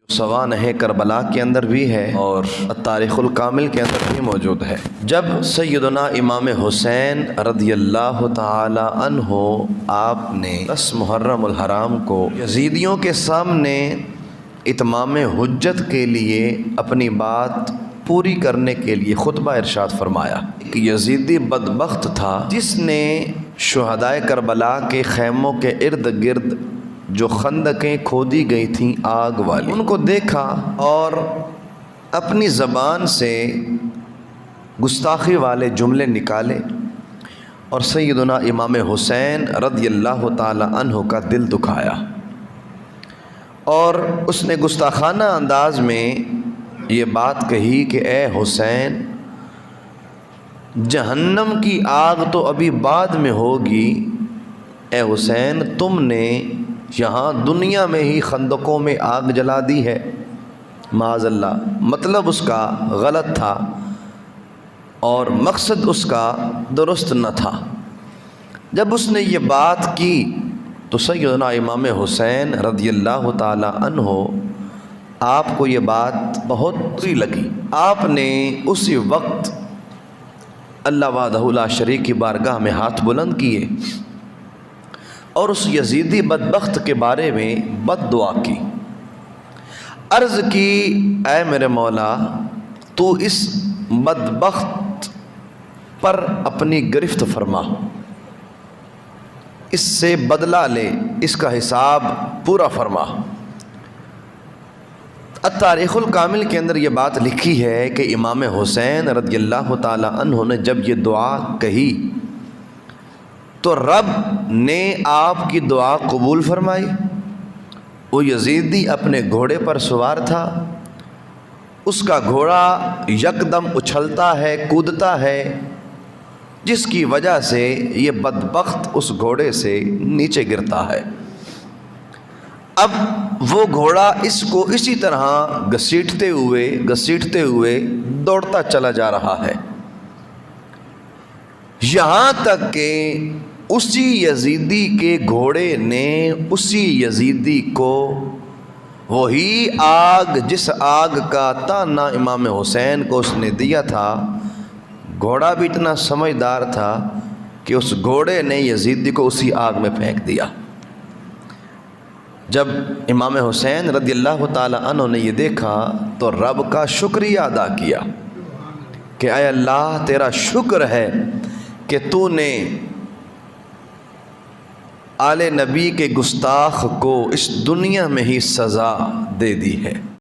سوانح کربلا کے اندر بھی ہے اور تاریخ الکامل کے اندر بھی موجود ہے۔ جب سیدنا امام حسین رضی اللہ تعالی عنہ آپ نے 10 محرم الحرام کو یزیدیوں کے سامنے اتمام حجت کے لیے اپنی بات پوری کرنے کے لیے خطبہ ارشاد فرمایا۔ ایک یزیدی بدبخت تھا جس نے شہدائے کربلا کے خیموں کے ارد گرد جو خندقیں کھودی گئی تھیں آگ والی، ان کو دیکھا اور اپنی زبان سے گستاخی والے جملے نکالے اور سیدنا امام حسین رضی اللہ تعالی عنہ کا دل دکھایا، اور اس نے گستاخانہ انداز میں یہ بات کہی کہ اے حسین، جہنم کی آگ تو ابھی بعد میں ہوگی، اے حسین تم نے یہاں دنیا میں ہی خندقوں میں آگ جلا دی ہے، معاذ اللہ۔ مطلب اس کا غلط تھا اور مقصد اس کا درست نہ تھا۔ جب اس نے یہ بات کی تو سیدنا امام حسین رضی اللہ تعالی عنہ آپ کو یہ بات بہت بری لگی۔ آپ نے اسی وقت اللہ وحدہ لا شریک کی بارگاہ میں ہاتھ بلند کیے اور اس یزیدی بدبخت کے بارے میں بد دعا کی، عرض کی اے میرے مولا، تو اس بدبخت پر اپنی گرفت فرما، اس سے بدلہ لے، اس کا حساب پورا فرما۔ تاریخ الکامل کے اندر یہ بات لکھی ہے کہ امام حسین رضی اللہ تعالی عنہ نے جب یہ دعا کہی تو رب نے آپ کی دعا قبول فرمائی۔ وہ یزیدی اپنے گھوڑے پر سوار تھا، اس کا گھوڑا یکدم اچھلتا ہے، کودتا ہے، جس کی وجہ سے یہ بدبخت اس گھوڑے سے نیچے گرتا ہے۔ اب وہ گھوڑا اس کو اسی طرح گھسیٹتے ہوئے دوڑتا چلا جا رہا ہے، یہاں تک کہ اسی یزیدی کے گھوڑے نے اسی یزیدی کو وہی آگ، جس آگ کا تانا امام حسین کو اس نے دیا تھا، گھوڑا بھی اتنا سمجھدار تھا کہ اس گھوڑے نے یزیدی کو اسی آگ میں پھینک دیا۔ جب امام حسین رضی اللہ تعالی عنہ نے یہ دیکھا تو رب کا شکریہ ادا کیا کہ اے اللہ تیرا شکر ہے کہ تو نے آل نبی کے گستاخ کو اس دنیا میں ہی سزا دے دی ہے۔